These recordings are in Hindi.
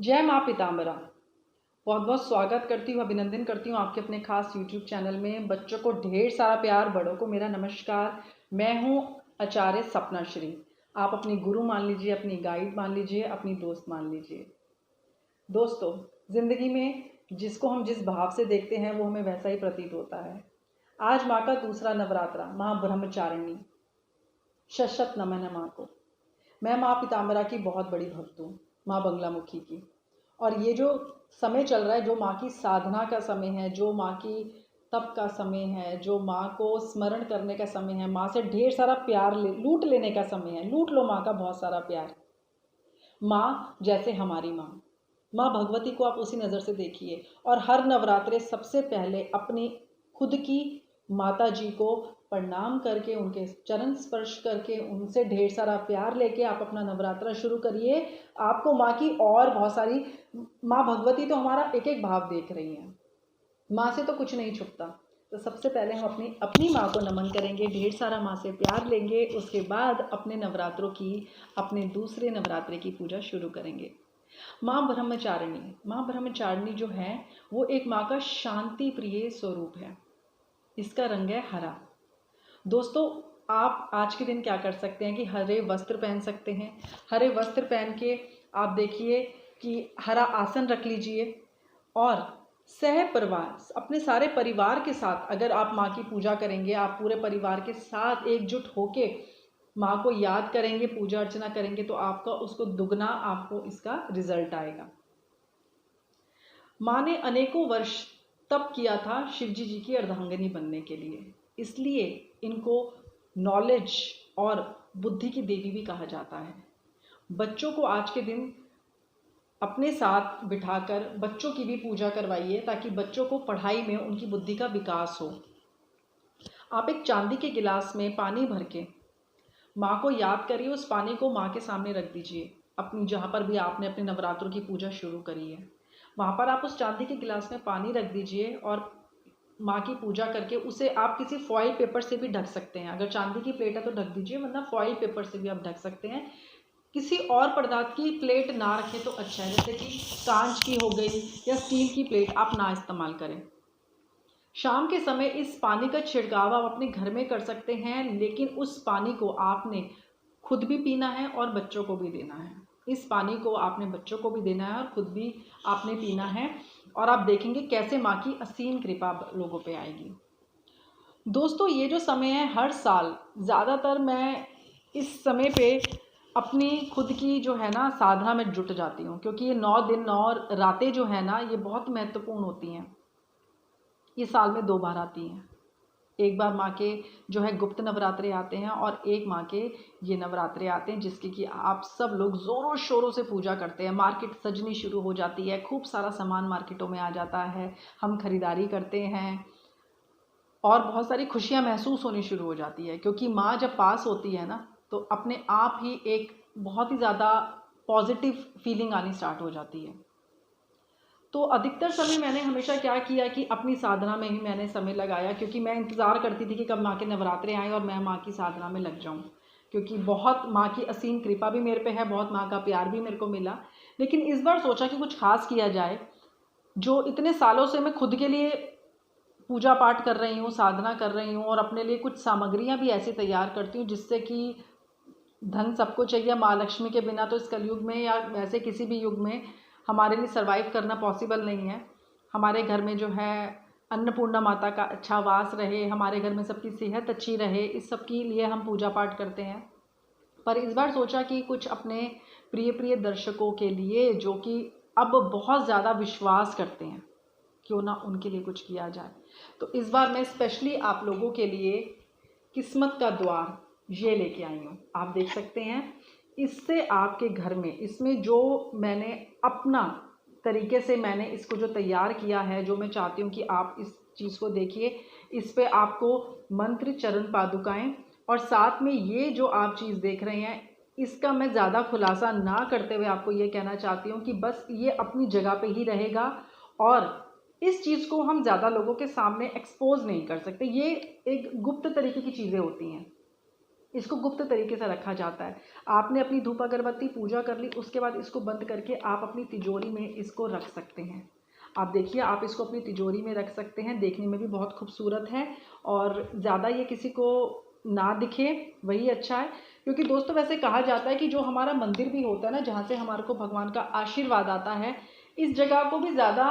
जय माँ पिताम्बरा। बहुत बहुत स्वागत करती हूँ, अभिनंदन करती हूँ आपके अपने खास यूट्यूब चैनल में। बच्चों को ढेर सारा प्यार, बड़ों को मेरा नमस्कार। मैं हूँ आचार्य सपना श्री। आप अपनी गुरु मान लीजिए, अपनी गाइड मान लीजिए, अपनी दोस्त मान लीजिए। दोस्तों, जिंदगी में जिसको हम जिस भाव से देखते हैं वो हमें वैसा ही प्रतीत होता है। आज माँ का दूसरा नवरात्रा, माँ ब्रह्मचारिणी। शत नमन है माँ को। मैं माँ पिताम्बरा की बहुत बड़ी भक्त हूँ, माँ बंगलामुखी की। और ये जो समय चल रहा है, जो माँ की साधना का समय है, जो माँ की तप का समय है, जो माँ को स्मरण करने का समय है, माँ से ढेर सारा प्यार लूट लेने का समय है। लूट लो माँ का बहुत सारा प्यार। माँ जैसे हमारी माँ, माँ भगवती को आप उसी नज़र से देखिए। और हर नवरात्रे सबसे पहले अपनी खुद की माता जी को प्रणाम करके, उनके चरण स्पर्श करके, उनसे ढेर सारा प्यार लेके आप अपना नवरात्रा शुरू करिए। आपको माँ की और बहुत सारी, माँ भगवती तो हमारा एक एक भाव देख रही हैं। माँ से तो कुछ नहीं छुपता। तो सबसे पहले हम अपनी अपनी माँ को नमन करेंगे, ढेर सारा माँ से प्यार लेंगे। उसके बाद अपने नवरात्रों की, अपने दूसरे नवरात्रे की पूजा शुरू करेंगे। माँ ब्रह्मचारिणी, माँ ब्रह्मचारिणी जो है वो एक माँ का शांति प्रिय स्वरूप है। इसका रंग है हरा। दोस्तों, आप आज के दिन क्या कर सकते हैं कि हरे वस्त्र पहन सकते हैं। हरे वस्त्र पहन के आप देखिए कि हरा आसन रख लीजिए और सह परिवार, अपने सारे परिवार के साथ अगर आप माँ की पूजा करेंगे, आप पूरे परिवार के साथ एकजुट होके माँ को याद करेंगे, पूजा अर्चना करेंगे, तो आपका उसको दुगना आपको इसका रिजल्ट आएगा। माँ ने अनेकों वर्ष तप किया था शिवजी जी की अर्धांगिनी बनने के लिए, इसलिए इनको नॉलेज और बुद्धि की देवी भी कहा जाता है। बच्चों को आज के दिन अपने साथ बिठाकर बच्चों की भी पूजा करवाइए, ताकि बच्चों को पढ़ाई में उनकी बुद्धि का विकास हो। आप एक चांदी के गिलास में पानी भर के माँ को याद करिए, उस पानी को माँ के सामने रख दीजिए। अपनी जहाँ पर भी आपने अपने नवरात्रों की पूजा शुरू करी है, वहाँ पर आप उस चांदी के गिलास में पानी रख दीजिए और माँ की पूजा करके उसे आप किसी फॉइल पेपर से भी ढक सकते हैं। अगर चांदी की प्लेट है तो ढक दीजिए, वरना फॉइल पेपर से भी आप ढक सकते हैं। किसी और पदार्थ की प्लेट ना रखें तो अच्छा है, जैसे कि कांच की हो गई या स्टील की प्लेट आप ना इस्तेमाल करें। शाम के समय इस पानी का छिड़काव आप अपने घर में कर सकते हैं, लेकिन उस पानी को आपने खुद भी पीना है और बच्चों को भी देना है। इस पानी को आपने बच्चों को भी देना है और खुद भी आपने पीना है, और आप देखेंगे कैसे माँ की असीम कृपा लोगों पे आएगी। दोस्तों, ये जो समय है, हर साल ज़्यादातर मैं इस समय पे अपनी खुद की जो है ना साधना में जुट जाती हूँ, क्योंकि ये 9 दिन 9 रातें जो है ना, ये बहुत महत्वपूर्ण होती हैं। ये साल में 2 बार आती हैं। एक बार माँ के जो है गुप्त नवरात्रे आते हैं, और एक माँ के ये नवरात्रे आते हैं जिसकी कि आप सब लोग ज़ोरों शोरों से पूजा करते हैं। मार्केट सजनी शुरू हो जाती है, खूब सारा सामान मार्केटों में आ जाता है, हम खरीदारी करते हैं और बहुत सारी खुशियाँ महसूस होनी शुरू हो जाती है। क्योंकि माँ जब पास होती है ना, तो अपने आप ही एक बहुत ही ज़्यादा पॉजिटिव फीलिंग आनी स्टार्ट हो जाती है। तो अधिकतर समय मैंने हमेशा क्या किया कि अपनी साधना में ही मैंने समय लगाया, क्योंकि मैं इंतज़ार करती थी कि कब माँ के नवरात्रे आएँ और मैं माँ की साधना में लग जाऊँ। क्योंकि बहुत माँ की असीम कृपा भी मेरे पे है, बहुत माँ का प्यार भी मेरे को मिला। लेकिन इस बार सोचा कि कुछ खास किया जाए। जो इतने सालों से मैं खुद के लिए पूजा पाठ कर रही हूँ, साधना कर रही हूँ, और अपने लिए कुछ सामग्रियाँ भी ऐसी तैयार करती हूँ जिससे कि धन सबको चाहिए। माँ लक्ष्मी के बिना तो इस कलयुग में या वैसे किसी भी युग में हमारे लिए सरवाइव करना पॉसिबल नहीं है। हमारे घर में जो है अन्नपूर्णा माता का अच्छा वास रहे, हमारे घर में सबकी सेहत अच्छी रहे, इस सब के लिए हम पूजा पाठ करते हैं। पर इस बार सोचा कि कुछ अपने प्रिय प्रिय दर्शकों के लिए, जो कि अब बहुत ज़्यादा विश्वास करते हैं, क्यों ना उनके लिए कुछ किया जाए। तो इस बार मैं स्पेशली आप लोगों के लिए किस्मत का द्वार ये लेके आई हूँ। आप देख सकते हैं, इससे आपके घर में, इसमें जो मैंने अपना तरीके से मैंने इसको जो तैयार किया है, जो मैं चाहती हूँ कि आप इस चीज़ को देखिए। इस पे आपको मंत्र, चरण पादुकाएं, और साथ में ये जो आप चीज़ देख रहे हैं, इसका मैं ज़्यादा खुलासा ना करते हुए आपको ये कहना चाहती हूँ कि बस ये अपनी जगह पे ही रहेगा, और इस चीज़ को हम ज़्यादा लोगों के सामने एक्सपोज नहीं कर सकते। ये एक गुप्त तरीके की चीज़ें होती हैं। इसको गुप्त तरीके से रखा जाता है। आपने अपनी धूप अगरबत्ती पूजा कर ली, उसके बाद इसको बंद करके आप अपनी तिजोरी में इसको रख सकते हैं। आप देखिए, आप इसको अपनी तिजोरी में रख सकते हैं, देखने में भी बहुत खूबसूरत है और ज़्यादा ये किसी को ना दिखे वही अच्छा है। क्योंकि दोस्तों वैसे कहा जाता है कि जो हमारा मंदिर भी होता है ना, जहाँ से हमारे को भगवान का आशीर्वाद आता है, इस जगह को भी ज़्यादा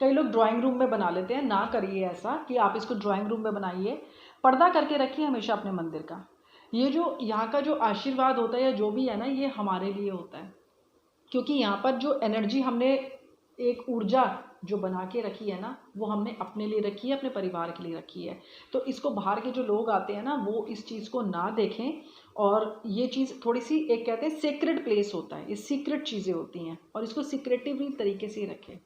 कई लोग ड्राइंग रूम में बना लेते हैं। ना करिए ऐसा कि आप इसको ड्राइंग रूम में बनाइए, पर्दा करके रखिए हमेशा अपने मंदिर का। ये जो यहाँ का जो आशीर्वाद होता है या जो भी है ना, ये हमारे लिए होता है। क्योंकि यहाँ पर जो एनर्जी हमने, एक ऊर्जा जो बना के रखी है ना, वो हमने अपने लिए रखी है, अपने परिवार के लिए रखी है। तो इसको बाहर के जो लोग आते हैं ना, वो इस चीज़ को ना देखें। और ये चीज़ थोड़ी सी, एक कहते हैं सीक्रेट प्लेस होता है, ये सीक्रेट चीज़ें होती हैं और इसको सीक्रेटिवली तरीके से रखें।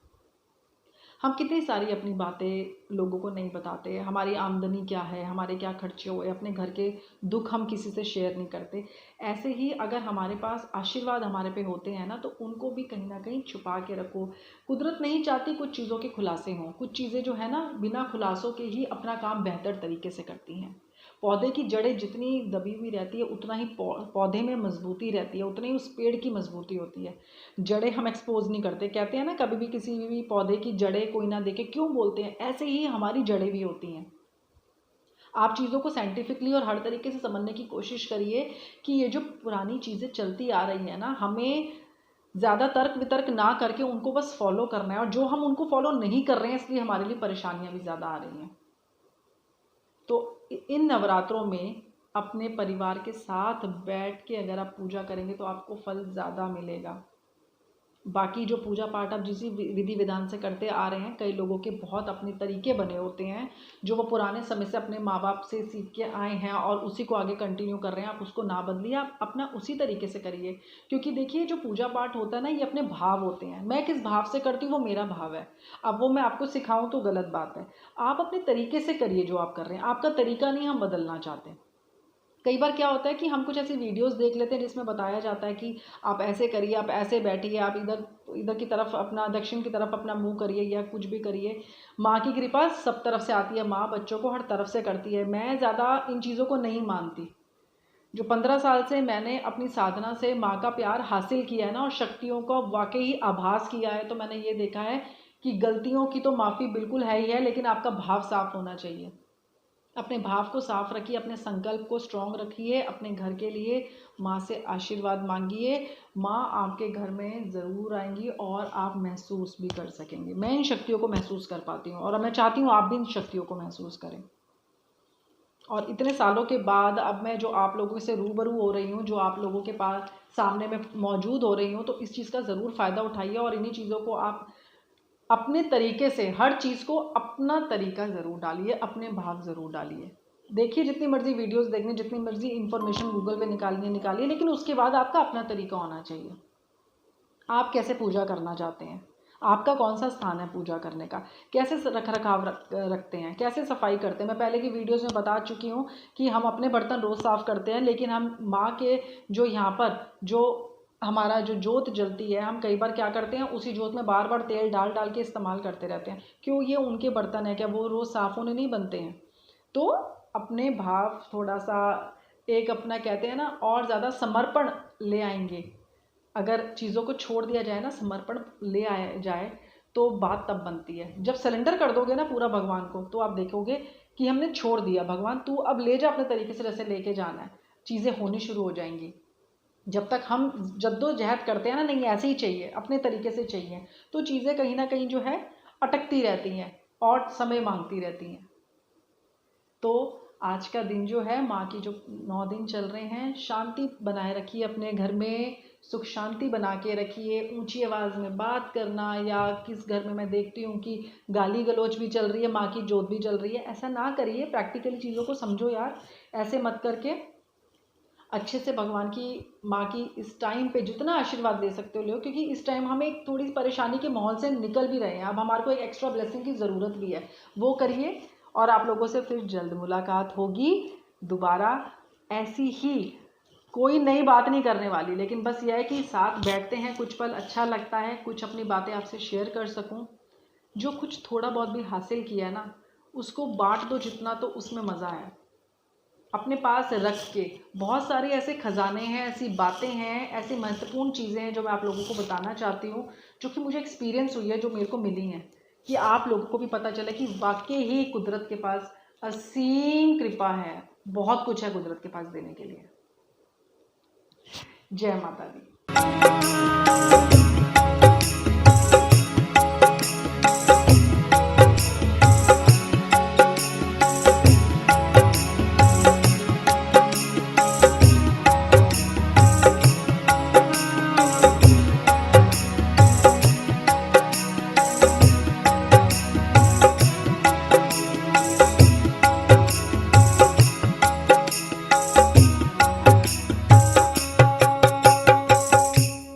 हम कितनी सारी अपनी बातें लोगों को नहीं बताते, हमारी आमदनी क्या है, हमारे क्या खर्चे हुए, अपने घर के दुख हम किसी से शेयर नहीं करते। ऐसे ही अगर हमारे पास आशीर्वाद हमारे पे होते हैं ना, तो उनको भी कहीं ना कहीं छुपा के रखो। कुदरत नहीं चाहती कुछ चीज़ों के खुलासे हों, कुछ चीज़ें जो है ना बिना खुलासों के ही अपना काम बेहतर तरीके से करती हैं। पौधे की जड़ें जितनी दबी हुई रहती है, उतना ही पौधे में मजबूती रहती है, उतनी ही उस पेड़ की मजबूती होती है। जड़ें हम एक्सपोज नहीं करते, कहते हैं ना कभी भी किसी भी पौधे की जड़ें कोई ना देखे, क्यों बोलते हैं, ऐसे ही हमारी जड़ें भी होती हैं। आप चीज़ों को साइंटिफिकली और हर तरीके से समझने की कोशिश करिए कि ये जो पुरानी चीज़ें चलती आ रही हैं ना, हमें ज़्यादा तर्क वितर्क ना करके उनको बस फॉलो करना है। और जो हम उनको फॉलो नहीं कर रहे हैं, इसलिए हमारे लिए परेशानियां भी ज़्यादा आ रही हैं। तो इन नवरात्रों में अपने परिवार के साथ बैठ के अगर आप पूजा करेंगे तो आपको फल ज़्यादा मिलेगा। बाकी जो पूजा पाठ आप जिस विधि विधान से करते आ रहे हैं, कई लोगों के बहुत अपने तरीके बने होते हैं जो वो पुराने समय से अपने माँ बाप से सीख के आए हैं और उसी को आगे कंटिन्यू कर रहे हैं। आप उसको ना बदलिए, आप अपना उसी तरीके से करिए। क्योंकि देखिए, जो पूजा पाठ होता है ना, ये अपने भाव होते हैं। मैं किस भाव से करती हूँ वो मेरा भाव है। अब वो मैं आपको सिखाऊं तो गलत बात है। आप अपने तरीके से करिए जो आप कर रहे हैं, आपका तरीका नहीं हम बदलना चाहते। कई बार क्या होता है कि हम कुछ ऐसी वीडियोस देख लेते हैं जिसमें बताया जाता है कि आप ऐसे करिए, आप ऐसे बैठिए, आप इधर इधर की तरफ अपना, दक्षिण की तरफ अपना मुंह करिए या कुछ भी करिए। माँ की कृपा सब तरफ से आती है, माँ बच्चों को हर तरफ से करती है। मैं ज़्यादा इन चीज़ों को नहीं मानती। जो 15 साल से मैंने अपनी साधना से माँ का प्यार हासिल किया है ना, और शक्तियों का वाकई ही आभास किया है, तो मैंने ये देखा है कि गलतियों की तो माफ़ी बिल्कुल है ही है, लेकिन आपका भाव साफ होना चाहिए। अपने भाव को साफ रखिए, अपने संकल्प को स्ट्रॉन्ग रखिए, अपने घर के लिए माँ से आशीर्वाद मांगिए। माँ आपके घर में ज़रूर आएंगी और आप महसूस भी कर सकेंगे। मैं इन शक्तियों को महसूस कर पाती हूँ और मैं चाहती हूँ आप भी इन शक्तियों को महसूस करें। और इतने सालों के बाद अब मैं जो आप लोगों से रूबरू हो रही हूँ, जो आप लोगों के पास सामने में मौजूद हो रही हूँ, तो इस चीज़ का ज़रूर फ़ायदा उठाइए और इन्हीं चीज़ों को आप अपने तरीके से, हर चीज़ को अपना तरीका ज़रूर डालिए, अपने भाव ज़रूर डालिए। देखिए, जितनी मर्जी वीडियोस देखने, जितनी मर्जी इन्फॉर्मेशन गूगल पे निकालिए निकालिए, लेकिन उसके बाद आपका अपना तरीका होना चाहिए। आप कैसे पूजा करना चाहते हैं, आपका कौन सा स्थान है पूजा करने का, कैसे रख रखाव रखते हैं, कैसे सफाई करते हैं। मैं पहले की वीडियोस में बता चुकी हूँ कि हम अपने बर्तन रोज़ साफ़ करते हैं, लेकिन हम माँ के जो यहाँ पर जो हमारा जो जोत जलती है, हम कई बार क्या करते हैं, उसी जोत में बार बार तेल डाल डाल के इस्तेमाल करते रहते हैं। क्यों? ये उनके बर्तन है, क्या वो रोज़ साफ़ होने नहीं बनते हैं? तो अपने भाव थोड़ा सा, एक अपना कहते हैं ना, और ज़्यादा समर्पण ले आएंगे। अगर चीज़ों को छोड़ दिया जाए ना, समर्पण ले आया जाए, तो बात तब बनती है। जब सरेंडर कर दोगे ना पूरा भगवान को, तो आप देखोगे कि हमने छोड़ दिया, भगवान तू अब ले जा अपने तरीके से, जैसे लेके जाना है, चीज़ें होनी शुरू हो जाएंगी। जब तक हम जद्दोजहद करते हैं ना, नहीं ऐसे ही चाहिए, अपने तरीके से चाहिए, तो चीज़ें कहीं ना कहीं जो है अटकती रहती हैं और समय मांगती रहती हैं। तो आज का दिन जो है, माँ की जो 9 दिन चल रहे हैं, शांति बनाए रखिए अपने घर में, सुख शांति बना के रखिए। ऊंची आवाज़ में बात करना, या किस घर में मैं देखती हूँ कि गाली गलौज भी चल रही है, माँ की जोत भी चल रही है, ऐसा ना करिए। प्रैक्टिकली चीज़ों को समझो यार, ऐसे मत करके अच्छे से भगवान की, माँ की इस टाइम पे जितना आशीर्वाद ले सकते हो लो। क्योंकि इस टाइम हम एक थोड़ी परेशानी के माहौल से निकल भी रहे हैं, अब हमारे को एक एक्स्ट्रा ब्लेसिंग की ज़रूरत भी है, वो करिए। और आप लोगों से फिर जल्द मुलाकात होगी दोबारा, ऐसी ही कोई नई बात नहीं करने वाली, लेकिन बस यह है कि साथ बैठते हैं कुछ पल, अच्छा लगता है, कुछ अपनी बातें आपसे शेयर कर सकूं। जो कुछ थोड़ा बहुत भी हासिल किया है ना, उसको बांट दो जितना, तो उसमें मज़ा है। अपने पास रख के, बहुत सारे ऐसे खजाने हैं, ऐसी बातें हैं, ऐसी महत्वपूर्ण चीज़ें हैं जो मैं आप लोगों को बताना चाहती हूँ, जो कि मुझे एक्सपीरियंस हुई है, जो मेरे को मिली हैं, कि आप लोगों को भी पता चले कि वाकई ही कुदरत के पास असीम कृपा है, बहुत कुछ है कुदरत के पास देने के लिए। जय माता दी।